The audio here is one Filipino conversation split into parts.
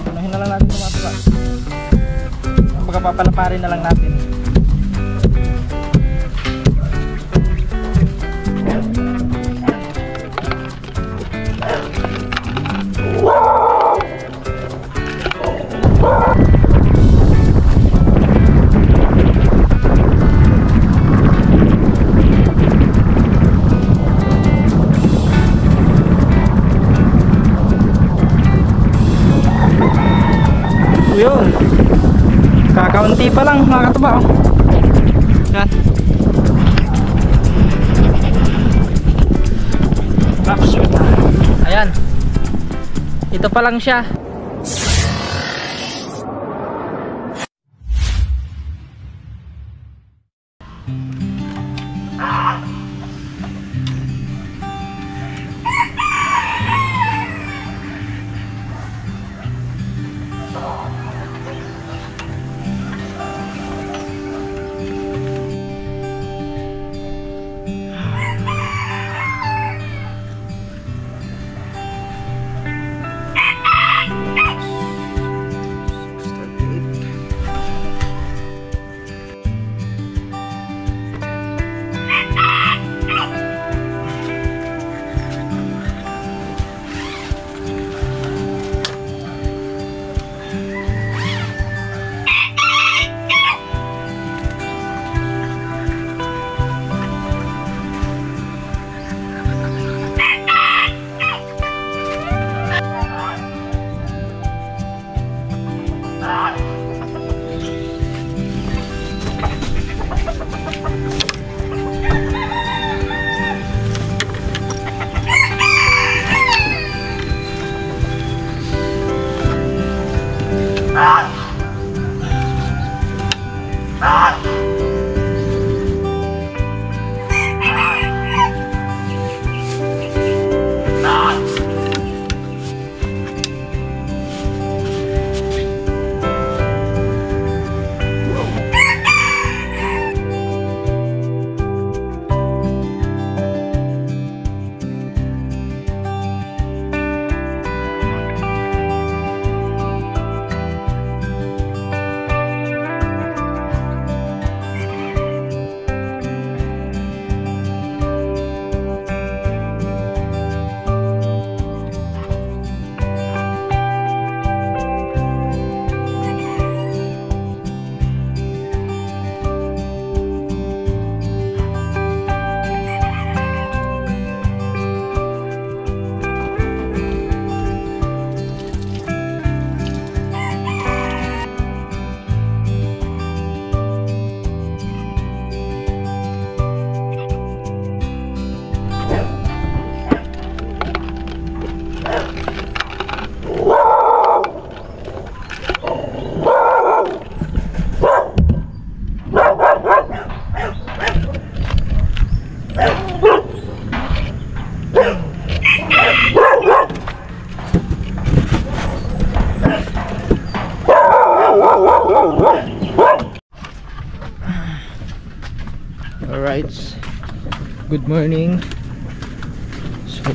Punuhin na lang natin mga tuba. Baka papalaparin na lang natin. Yun, kakaunti pa lang mga katuba, oh. Yan. Ayan, ito pa lang siya. Alright, good morning. So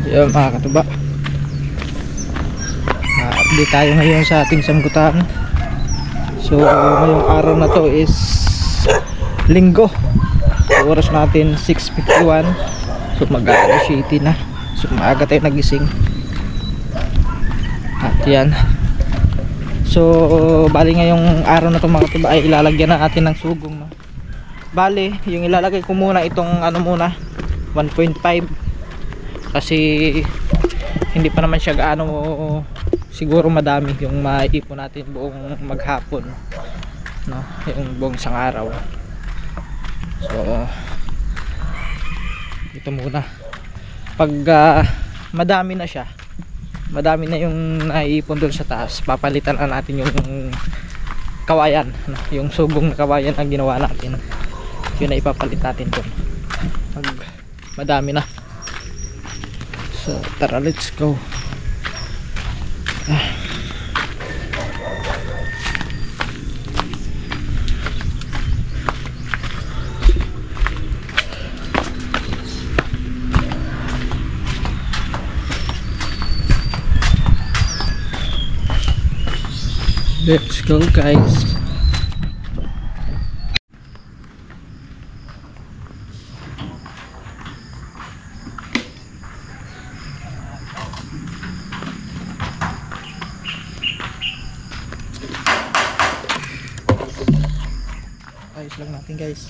yan mga katuba, update tayo ngayon sa ating sangkutan. So ngayong araw na to is linggo, oras natin 6:51. So mag-aalas 7 na. So maaga tayo nagising. At yan, so bali ngayong araw na to mga katuba ay ilalagyan na natin ng sugong, no? Bali yung ilalagay ko muna itong ano muna 1.5, kasi hindi pa naman siya gaano siguro madami yung maiipon natin buong maghapon, no? Yung buong isang araw. So ito muna, pag madami na siya, madami na yung naiipon doon sa taas, papalitan na natin yung kawayan, no? Yung sugong na kawayan ang ginawa natin, yun na ipapalit natin doon pag madami na. So tara, let's go. Let's go guys. Ayos lang natin guys.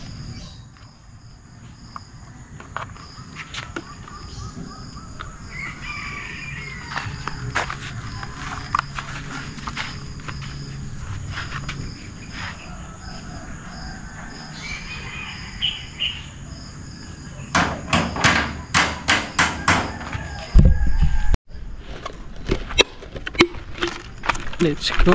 Let's go.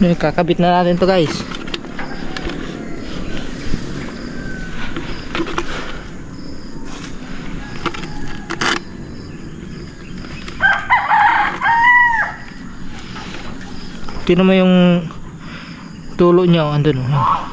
Kakabit na natin to guys. Tingnan mo yung tulo niya, andun oh.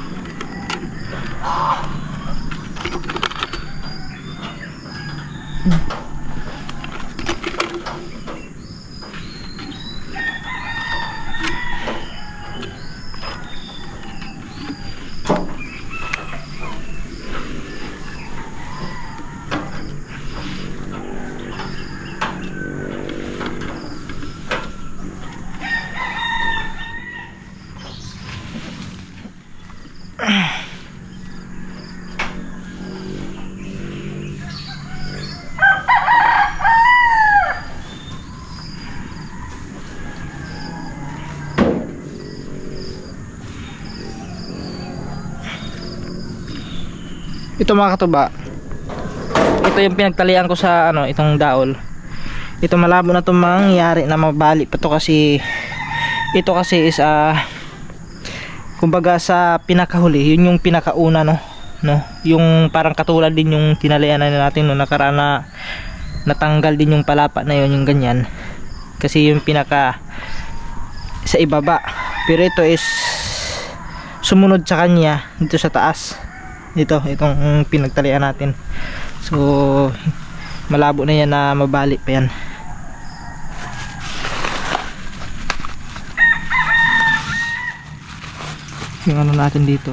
Ito mga katuba, ito yung pinagtalian ko sa ano, itong daol. Ito malabo na itong mangyayari na mabali pa to kasi ito kasi is kumbaga sa pinakahuli, yun yung pinakauna no, yung parang katulad din yung tinalian na natin no nakaraan na natanggal din yung palapa na yun, yung ganyan. Kasi yung pinaka sa ibaba, pero ito is sumunod sa kanya dito sa taas. Itong pinagtalian natin. So malabo na yan na mabali pa yan. Yung ano natin dito,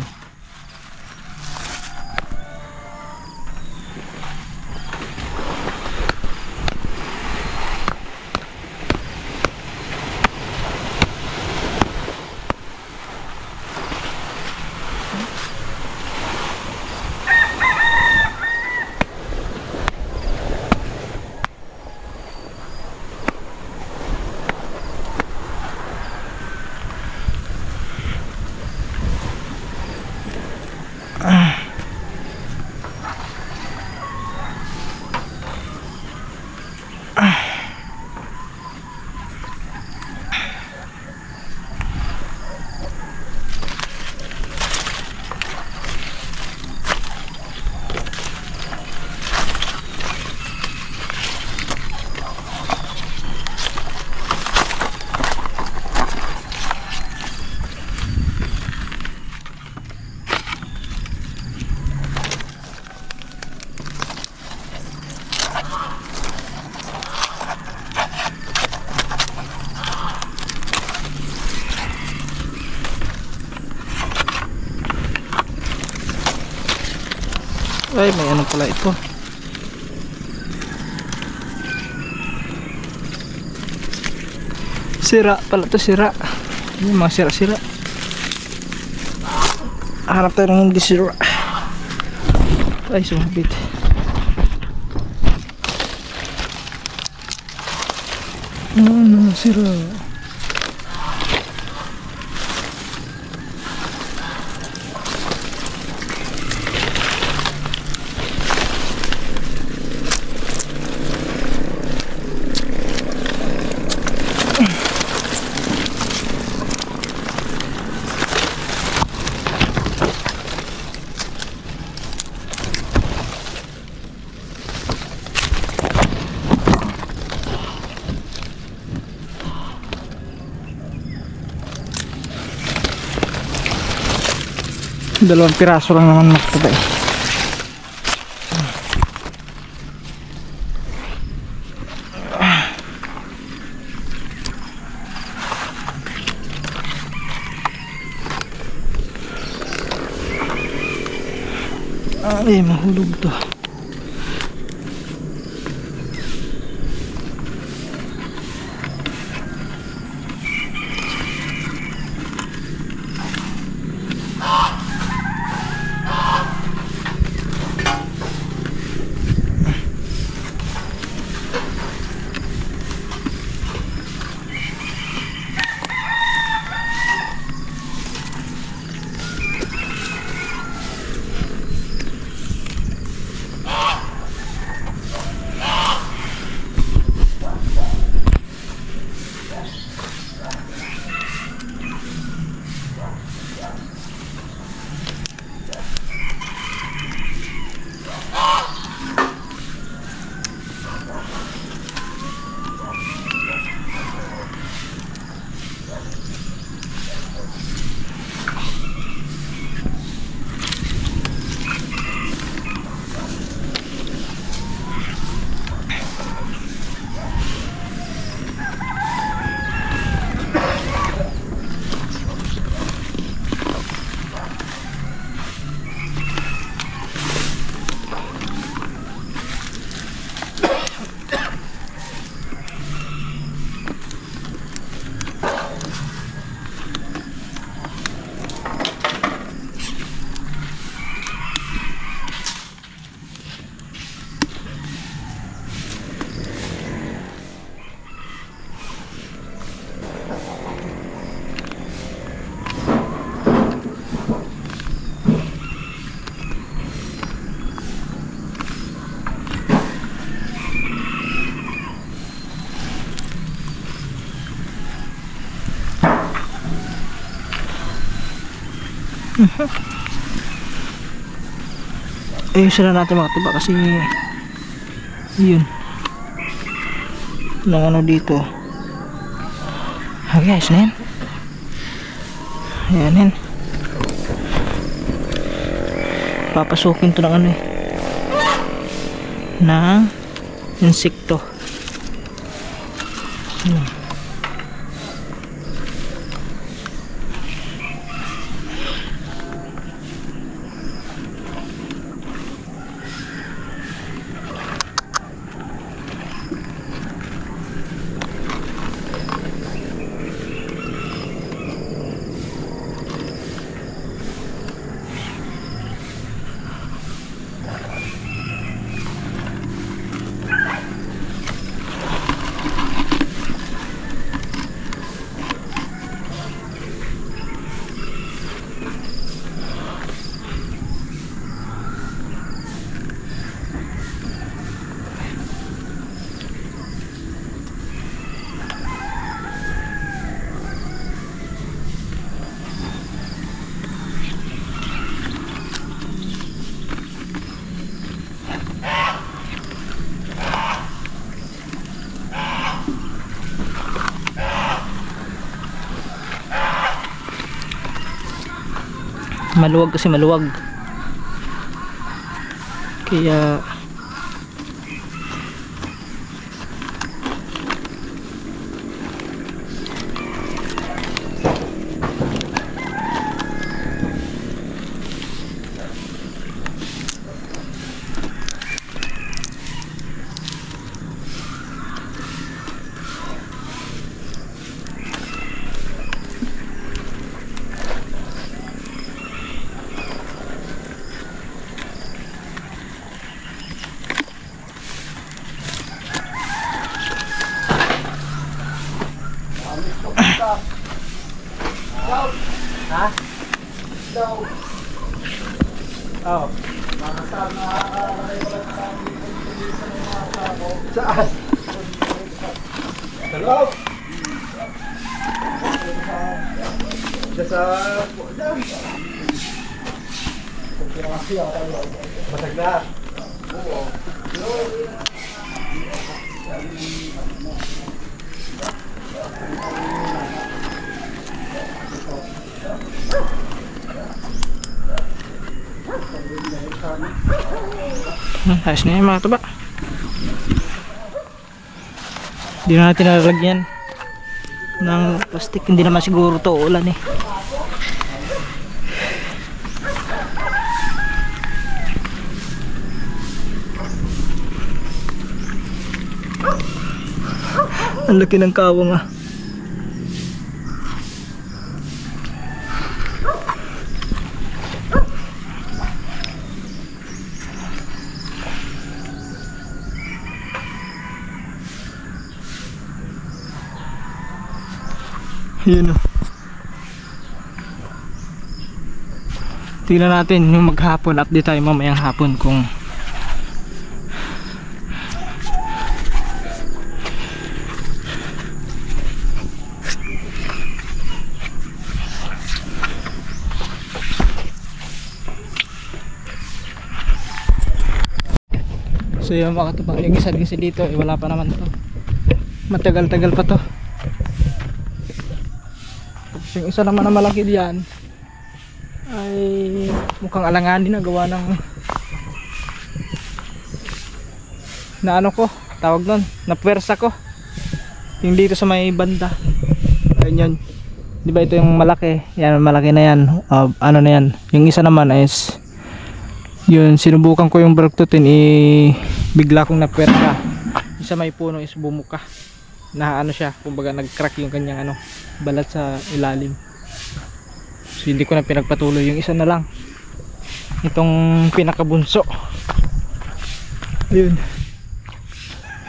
Ay, may ano pala ito. Sira pala to, sira. Yung mga sira-sira. Hanap tayo ng hindi sira. Ay, sumabit. Ano, sira. Dalawang piraso lang naman makita eh. Ay, mahulog to. Ayusin na natin mga tuba kasi yun ng ano dito. Okay, ayos na yan. Ayan yan. Papasukin to ng ano eh, ng insekto. Maluwag kasi maluwag, kaya Oh. Saan? Hello? Sa Matag na. Ayos na yan mga tuba. Hindi na natin nalalagyan ng plastic. Hindi naman siguro to ulan eh. Ang laki ng kawang ah. Yun o. Tingnan natin yung maghapon. Update tayo mamayang hapon kung so yung mga katubang, yung isa dito eh, wala pa naman to. Matagal-tagal pa to. Yung isa naman na malaki diyan ay mukhang alanganin na gawa ng na ano ko, tawag nun, na puwersa ko. Yung dito sa may banda. Ayun yun. Di ba ito yung malaki? Yan, malaki na yan. Ano na yan. Yung isa naman is yun, sinubukan ko yung baluktutin, bigla kong napuwersa. Isa may puno is bumuka. Na ano siya, kumbaga nag-crack yung kanyang ano, balat sa ilalim. So hindi ko na pinagpatuloy. Yung isa na lang, itong pinakabunso. Ayun.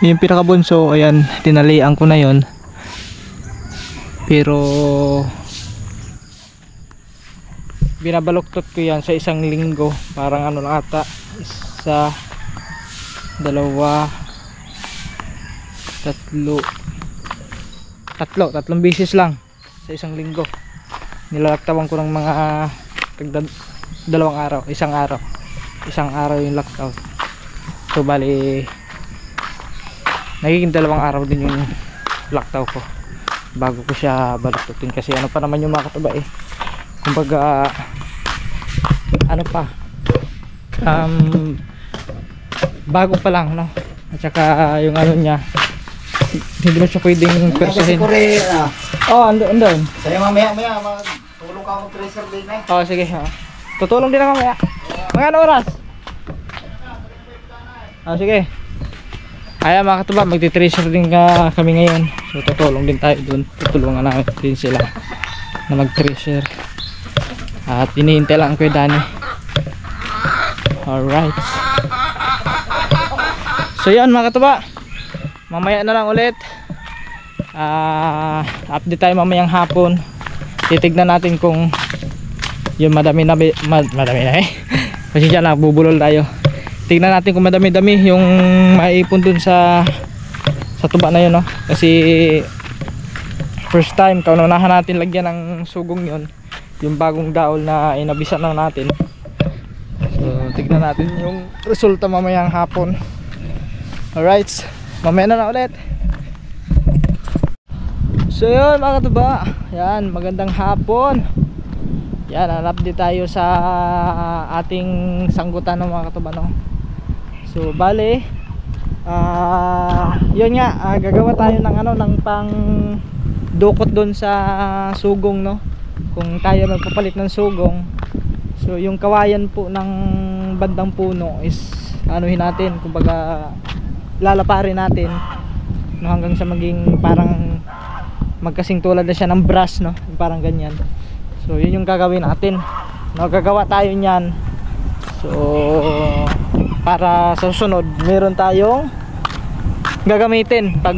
Yung pinakabunso, ayan, tinalian ko na yon. Pero binabaluktot ko yan sa isang linggo. Parang ano lang ata, isa, dalawa, tatlong bisis lang sa isang linggo. Nilalaktawan ko ng mga dalawang araw, isang araw yung lockout. So bali nagiging dalawang araw din yung lockout ko bago ko siya baluktutin, kasi ano pa naman yung mga katuba eh, kumbaga ano pa, bago pa lang, no? At saka yung ano niya, hindi mo siya pwedeng persahin. Oh, andun. Saya mamaya tulong ka mo tracer din eh. Oh, sige. Tutulong din ako mamaya. Mga ano oras? Oh, sige. Kaya mga katuba, magti-tracer din kami ngayon. So tutulong din tayo dun. Tutulungan namin din sila na mag-tracer. At hinihintay lang ko yung Dani. Alright. So yan mga katuba, mamaya na lang ulit. Update tayo mamayang hapon. Titignan natin kung yung madami na kasi dyan nagbubulol tayo. Tignan natin kung madami-dami yung maiipon dun sa tuba na yun, no? Kasi first time kaunahan natin lagyan ng sugong yun, yung bagong daol na inabisan na natin. So tignan natin yung resulta mamayang hapon. Alright, mamaya na ulit. So yun mga katuba, yan, magandang hapon. Yan, update tayo sa ating sanggutan ng mga katuba, no? So bale, yun nga, gagawa tayo ng ano, ng pang dukot doon sa sugong, no? Kung tayo magpapalit ng sugong, so yung kawayan po ng bandang puno is anuhin natin, kumbaga lalaparin natin, no, hanggang sa maging parang magkasing tulad na siya ng brass, no? Parang ganyan. So yun yung gagawin natin, no? Gagawa tayo niyan. So para sa susunod meron tayong gagamitin pag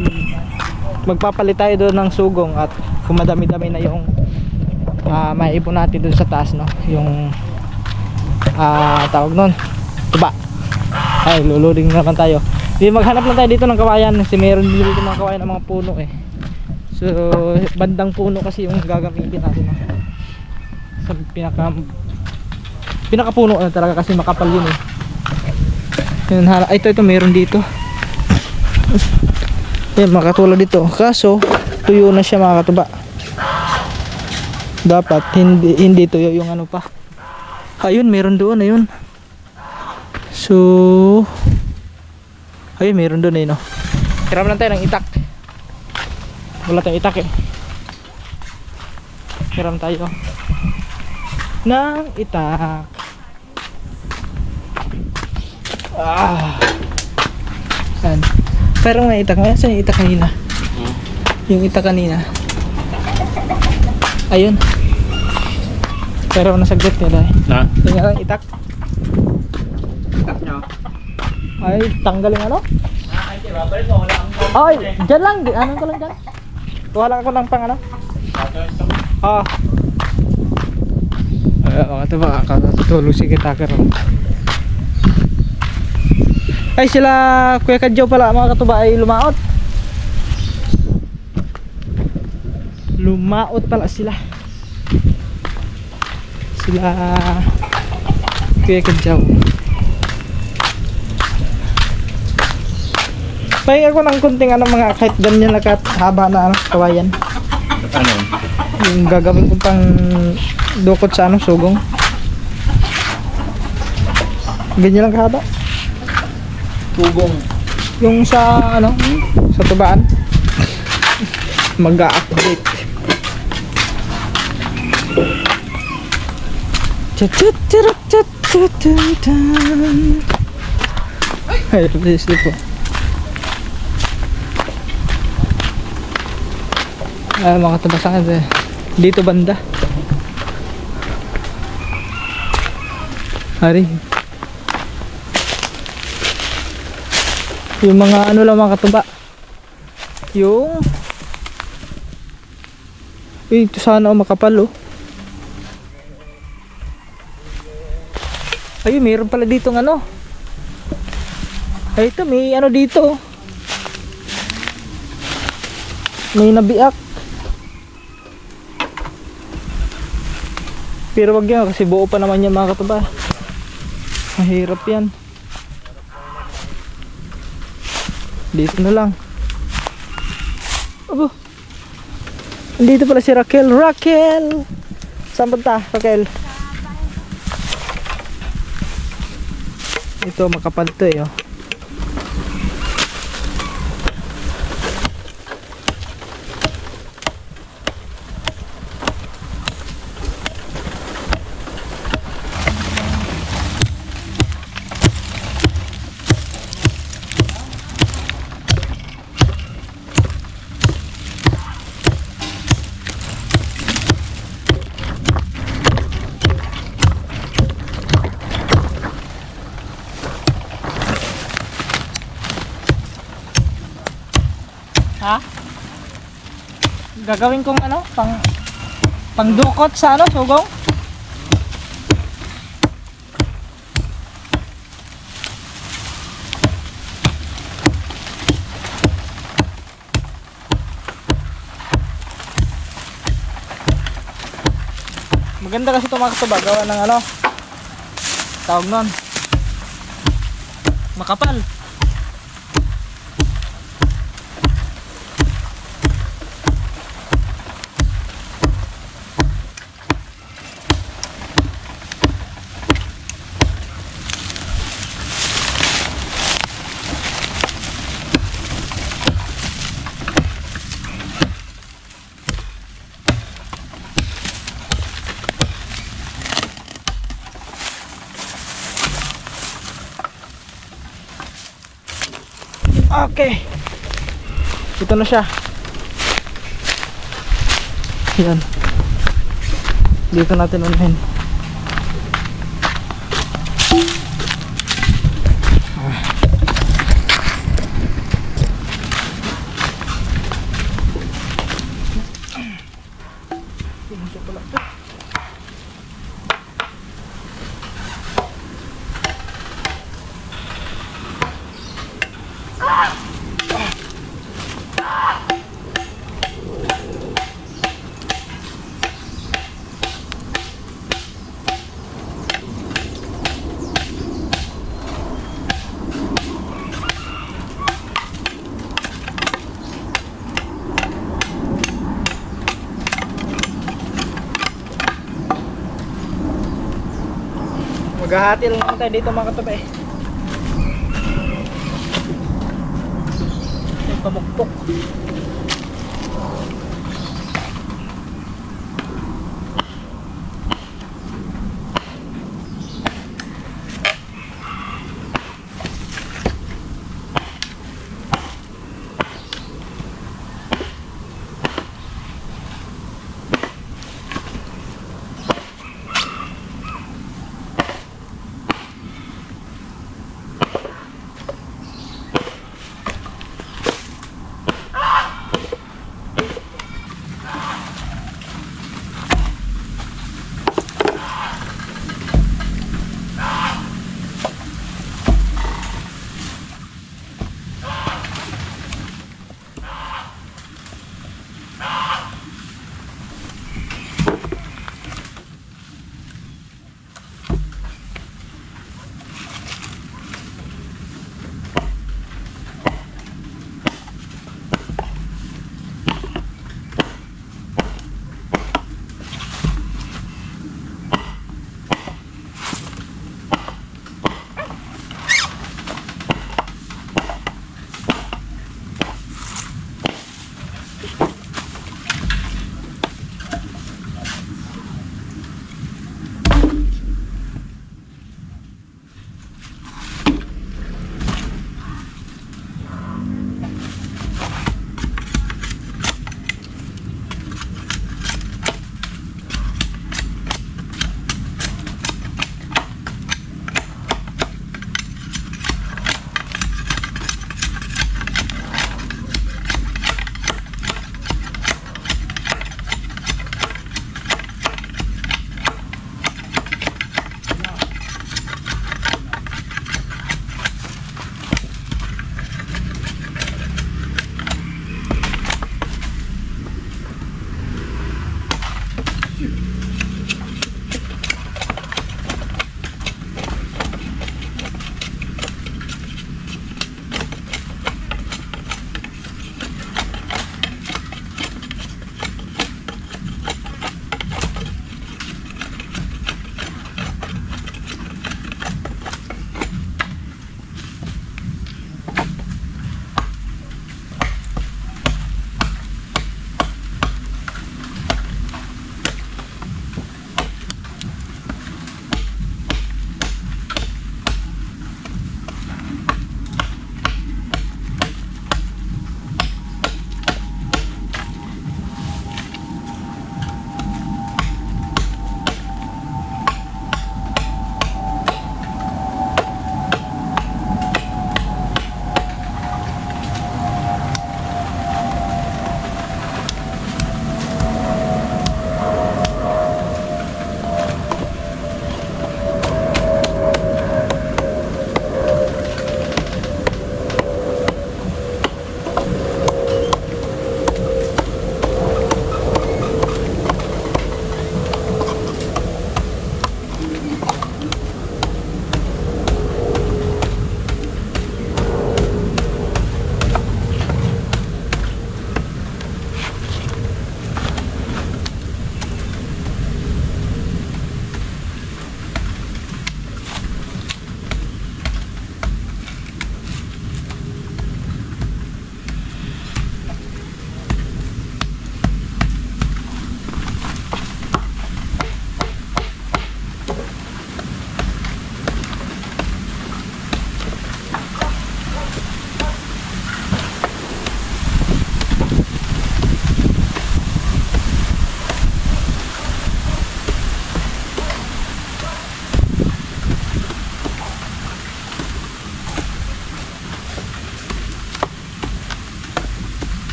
magpapalit tayo doon ng sugong, at kung madami-dami na yung maiipon natin dun sa taas, no, yung tawag nun, tuba. Ay, luluding naman tayo. Di, maghanap lang tayo dito ng kawayan kasi meron dito mga kawayan ng mga puno eh. So bandang puno kasi yung gagamitin natin, no? Sa pinakapuno na talaga kasi makapal yun eh. Yun, ito meron dito. Yan, makatulad dito. Kaso tuyo na siya mga katuba. Dapat hindi tuyo yung ano pa. Ayun, meron doon, ayun. So ayun, meron doon eh, no. Hiram lang tayo ng itak. Wala tayong itak eh. Hiram tayo ng itak. Saan? Parang may itak. Saan yung itak kanina? Yung itak kanina. Ayun. Pero nasaglit niya dahil. Tingnan lang itak. Itak nyo. Ay, tanggalin ano? Ay, dyan lang. Anong ko lang dyan? Kuha lang ako ng pang ano? Mga ito ba? Katutulog si Kitaker. Ay, sila Kuya Kadyaw pala mga katuba ay lumaot. Lumaot pala sila. Sila Kuya Kadyaw. Pahinga ko ng kunting ano, mga kahit ganyan na haba na ano, kawayan. Ano? Yung gagawin ko pang dukot sa ano, sugong. Ganyan lang kahaba. Tugong. Yung sa ano, sa tubaan. Mag-a-update. Ay, please po. Mga tabasan eh. Dito banda. Hari. Yung mga ano lang mga katuba. Yung ito sana makapal oh. Ayun, mayroon pala dito ng ano. Ay, ito may ano dito. May nabiak. Pero wag yan kasi buo pa naman yan mga katuba. Mahirap yan. Dito na lang. Abo. Dito pala si Raquel. Raquel! Saan punta Raquel? Ito makapal to eh oh. Ha? Gagawin kong ano, pangdukot sa ano, sugong? Maganda kasi ito mga katuba, gawa ng ano, tawag nun, makapal. Okay. Ito na siya. Yan. Dito natin unahin. Maghahati lang naman tayo dito mga katabi. Yung pamukpok.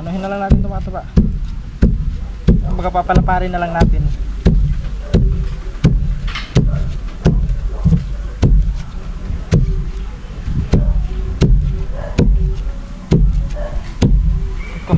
Anuhin na lang natin tumataba. Baga papalaparin na lang natin. Ito.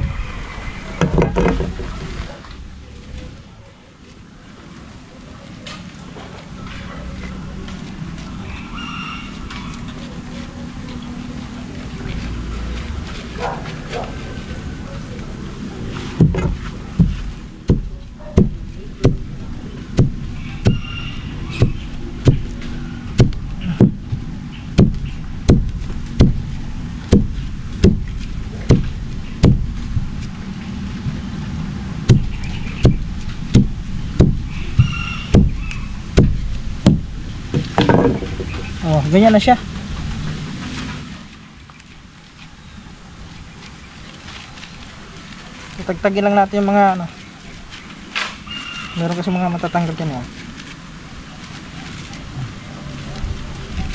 Oh, ganyan na siya. Tagtagin lang natin yung mga ano. Meron kasi mga matatanggal dyan. Oh.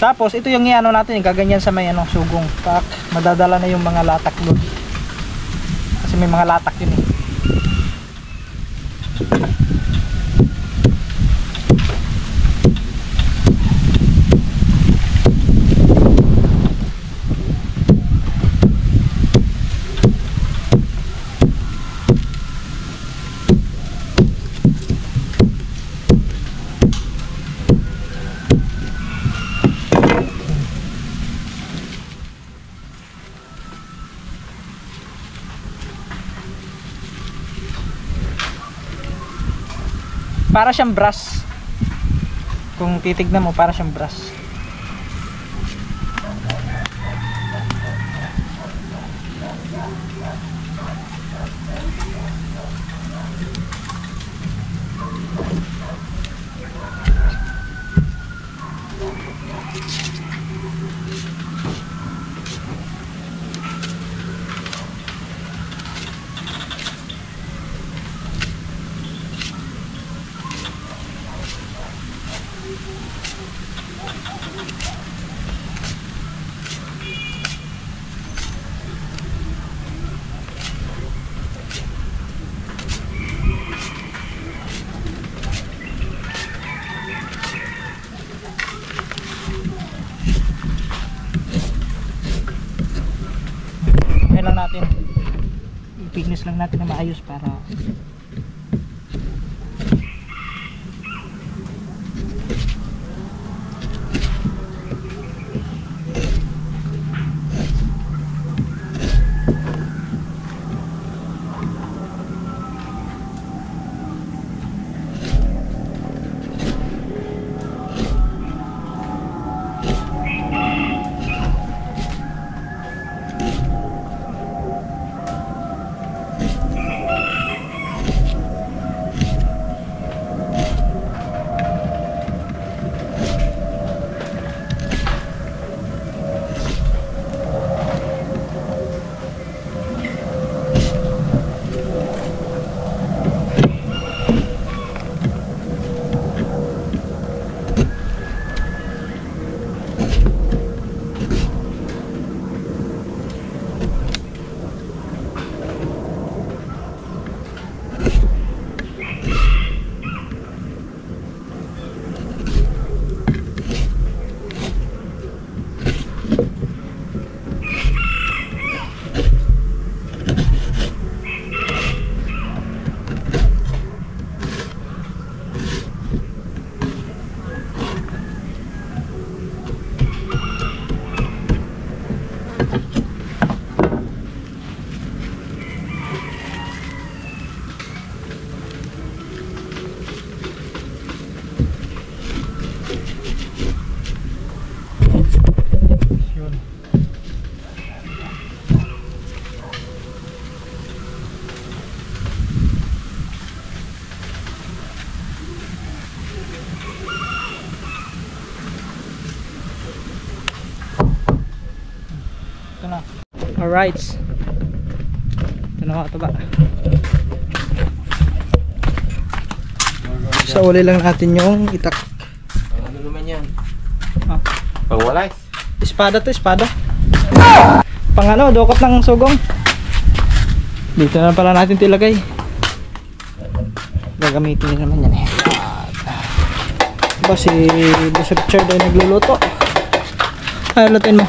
Tapos ito yung iano natin, gaganyan sa may ano, sugong. Tak, madadala na yung mga latak doon. Kasi may mga latak yun eh. Para siyang brass. Kung titignan mo, para siyang brass. Lang natin, i-fitness lang natin na maayos para Alright. Ito na mga tuba. Sa uli lang natin yung itak. Ano naman yan? Ah. Pangwalay. Espada to, espada. Pang ano, dukot ng sugong. Dito na pala natin ito ilagay. Gagamitin niya naman yan eh. Diba si Boss Richard ay nagluluto. Ay, lutuin mo.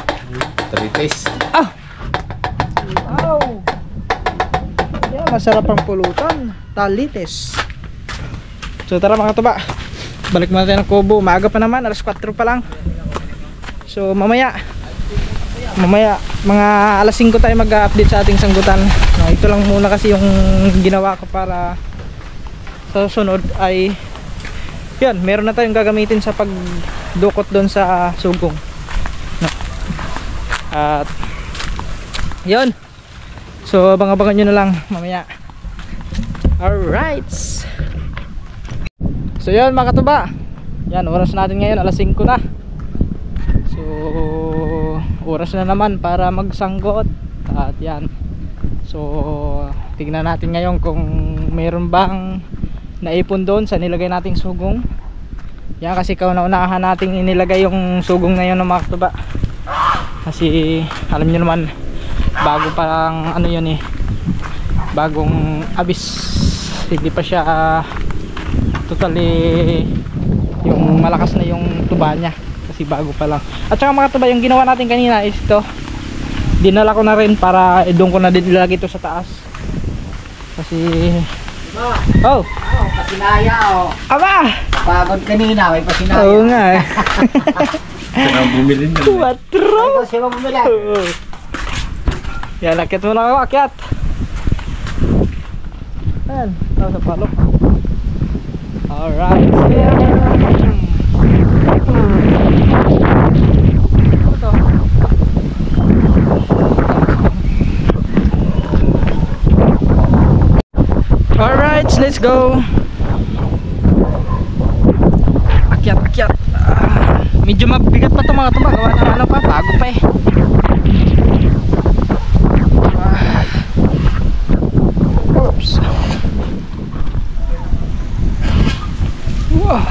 Tarites. Ah! Wow! Yeah, masarap ang pulutan. Talites. So tara mga tuba, balik muna tayo ng Kubo. Maaga pa naman, alas 4 pa lang. So mamaya mga alas 5 tayo mag-update sa ating sanggutan. No, ito lang muna kasi yung ginawa ko para sa susunod ay yun, meron na tayong gagamitin sa pagdukot doon sa sugong. No. At yun, so abang-abangan nyo na lang mamaya. Alright. So yun mga katuba, yan, oras natin ngayon alas 5 na. So oras na naman para magsanggot. At yan, so tignan natin ngayon kung mayroon bang naipon doon sa nilagay nating sugong. Yan, kasi kauna-unahan nating inilagay yung sugong na yun ng mga katuba. Kasi alam nyo naman, bago parang ano yun eh, bagong abis, hindi pa siya totally yung malakas na yung tuba niya kasi bago pa lang. At saka mga tuba, yung ginawa natin kanina is ito, dinala ko na rin para doon ko na din ilagay ito sa taas kasi oh, Pasinaya o. aba, Pagod kanina, may pasinaya. oo nga eh. Kaya bumili na. 4. Ito siya bumili. Yan, akyat muna ako, akyat. Ayan, tao sa palok. Alright. Ito. Alright, let's go. Akyat. Medyo mabigat pa ito mga tuba. Gawa ng ano pa, bago pa eh. Oops. Wow.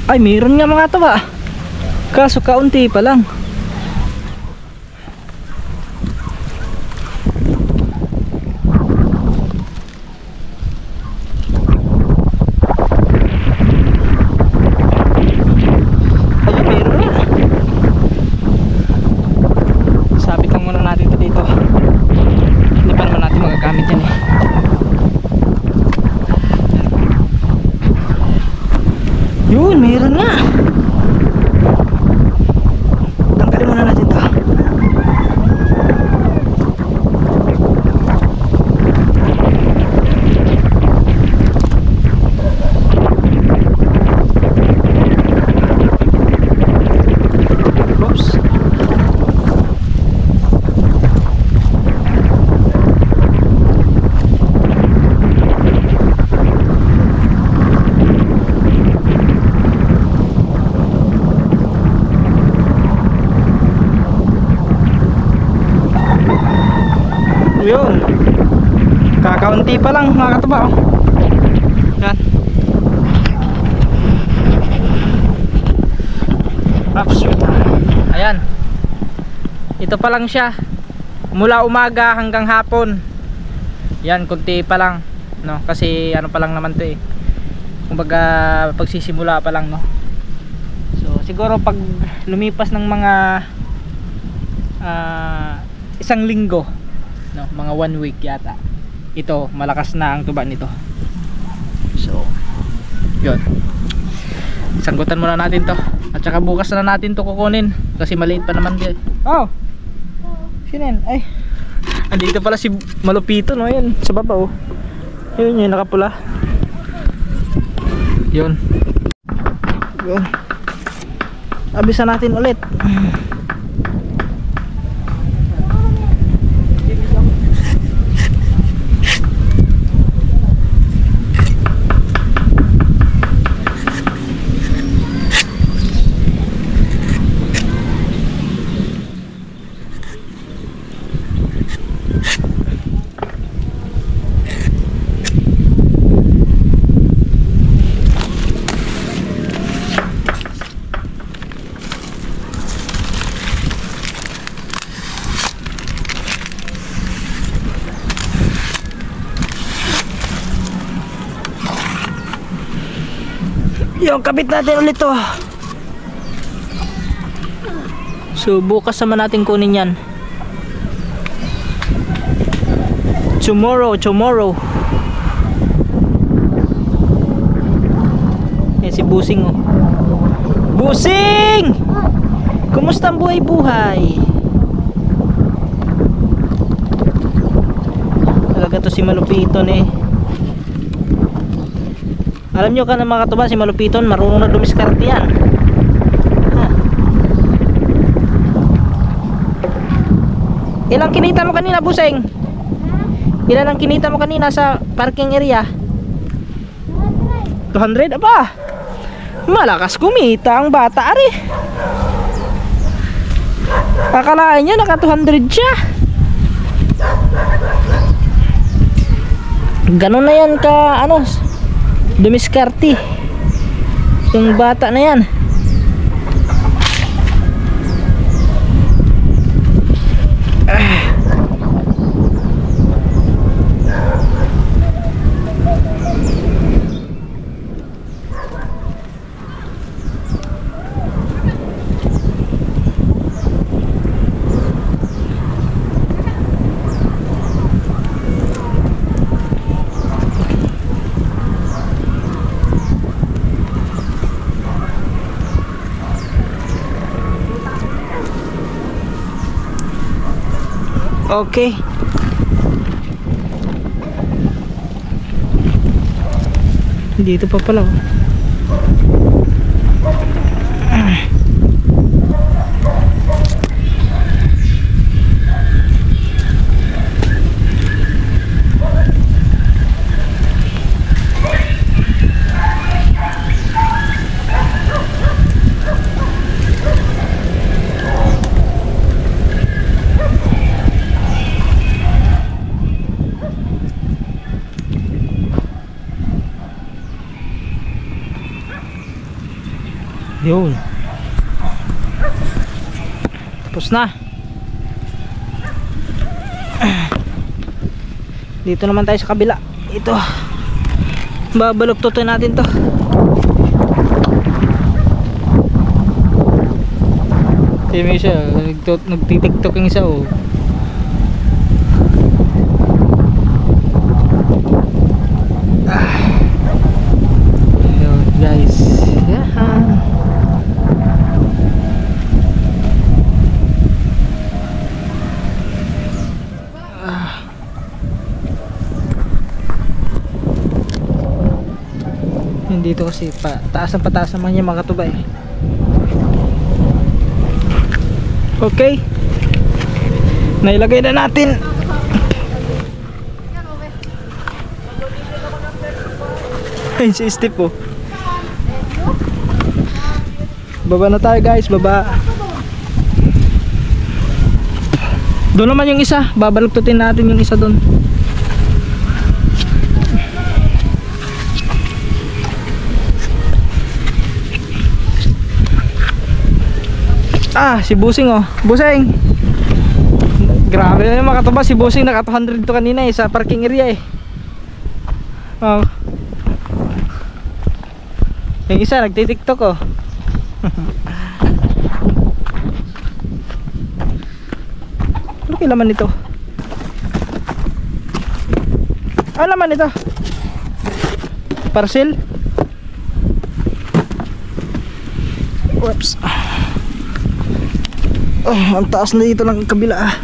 Ay, meron nga mga tuba. Kaso kaunti pa lang. Ayun, meron na. Sabit lang muna natin ito dito. Hindi pa naman natin magagamit yan eh. Yun, meron na. Tanggalin muna natin ito. Oops. Yun, kakaunti pa lang mga katuba oh. Yan. Ayan, ito pa lang siya mula umaga hanggang hapon. Yan, kunti pa lang no, kasi ano pa lang naman to eh, kumbaga pagsisimula pa lang no. So siguro pag lumipas ng mga isang linggo no, mga 1 week yata, ito malakas na ang tuba nito. So yun, sanggutan muna natin to at saka bukas na natin to kukunin kasi maliit pa naman din. Oh, sinin, ay andito pala si Malupito no, yun sa baba oh. Yun yung nakapula. Yun, abisa natin ulit. Yung kabit natin ulit to. So bukas naman natin kunin yan. Tomorrow. Yan si Busing oh. Busing! Kumusta ang buhay-buhay? Talaga to si Malupiton eh. Alam nyo ka na mga katuba, si Malupiton marunong na dumiskarte yan. Ilang kinita mo kanina, Buseng? Ilan ang kinita mo kanina sa parking area? 200? Aba! Malakas kumita ang bata ari. Akalain nyo naka 200 siya. Ganon na yan ka ano, dumiskarte yung bata na yan. Okay. Dito pa pala oh. Yun. Tapos na. Dito naman tayo sa kabila. Ito. Babaluktutin natin to. May isa, nagtitiktok yung isa oh. Yun guys. Yeah. Dito kasi taas naman yung mga katuba eh. Okay, nailagay na natin. Ayun si Steve oh. Baba na tayo guys, baba. Doon naman yung isa, babaluktutin natin yung isa doon. Ah, si Busing oh. Busing. Grabe na yung mga katuba, si Busing naka 200 to kanina eh sa parking area eh. Oh. Yung isa nagti-TikTok oh. Ano kaya laman nito? Ano laman nito? Parcel? Whoops. Oh, ang taas na dito ng kabila ah.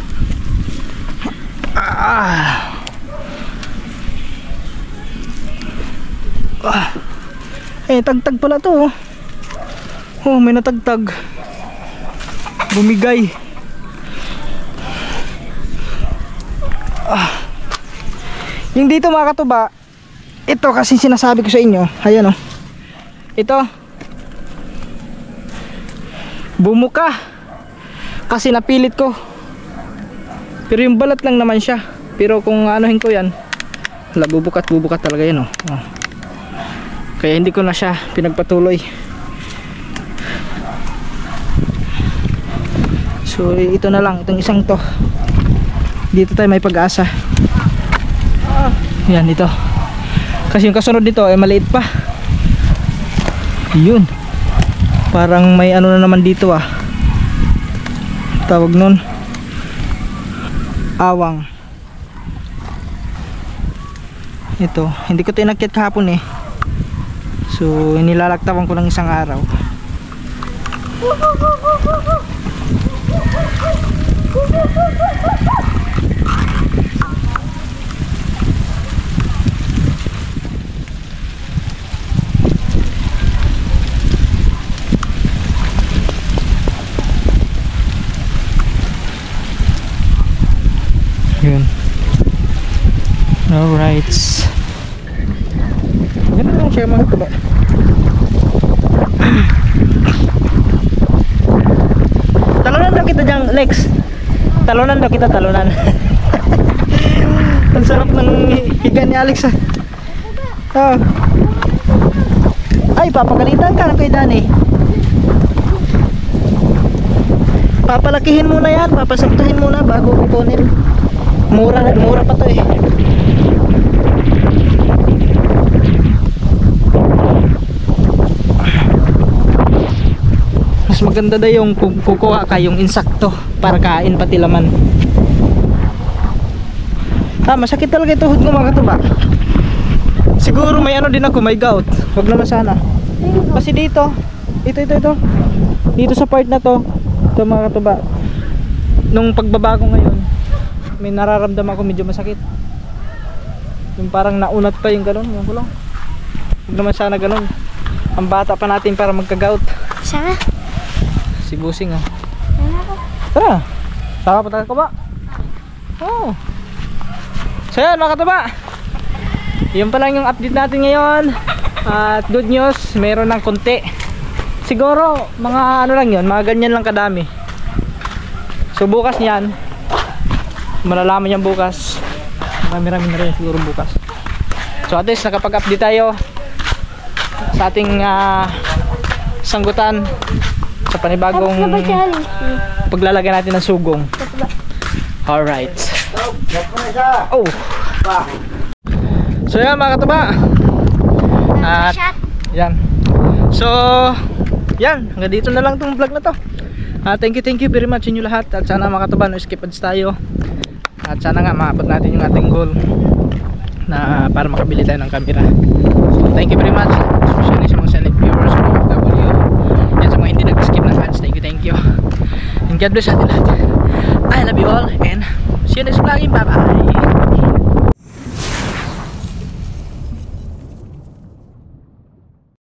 Eh, tagtag pala to oh. Oh, may natagtag. Bumigay. Yung dito mga katuba, ito kasi sinasabi ko sa inyo. Ayan oh. Ito bumuka kasi napilit ko, pero yung balat lang naman siya. Pero kung anuhin ko yan, bubukat talaga yan oh. Kaya hindi ko na siya pinagpatuloy. So ito na lang, itong isang to. Dito tayo may pag-asa. Yan ito. Kasi yung kasunod dito ay maliit pa. Yun. Parang may ano na naman dito ah. Tawag nun. Awang. Ito, hindi ko tinakyat kahapon eh. So, nilalaktawan ko ng isang araw. Yun. Alright. Ganun lang siya mga tuba. Talunan daw kita dyan, Lex. Talunan daw kita, talunan. Ang sarap ng higa ni Alex ah. Oh. Ay, papagalitan ka na kay Dani. Papalakihin muna yan, papasaptahin muna bago kukunin. Mura pa to eh. Mas maganda daw yung kukuha ka yung insakto para kain pati laman. Masakit talaga yung tuhod ko mga katuba. Siguro may ano din ako, may gout. Huwag naman sana. Kasi dito, ito. Dito sa part na to, ito mga katuba. Nung pagbaba ko ngayon, may nararamdaman ako medyo masakit. Yung parang naunat pa yung ganun, yung kulong. Huwag naman sana ganun. Ang bata pa natin para magka-gout. Sana? Si Busing oh. Sana ako. Tara. Saka pa tayo ka ba? Oh. So yan mga katuba. Yun pa lang yung update natin ngayon. At good news, meron ng konti. Siguro mga ano lang yun, mga ganyan lang kadami. So bukas yan, malalaman yan bukas. Marami-rami na rin siguro bukas. So at least nakapag-update tayo sa ating sanggutan sa panibagong paglalagay natin ng sugong. Alright. Oh. So yan mga katuba. At yan. So yan, hanggang dito na lang itong vlog na to. Thank you very much inyo lahat. At sana mga katuba, no skip ads tayo. At sana nga maabot natin yung ating goal na para makabili tayo ng camera. So thank you very much, especially sa mga silent viewers ng OFW. Yan sa mga hindi nag-skip ng ads, thank you. And God bless atin lahat. I love you all and see you next vlog. Bye bye.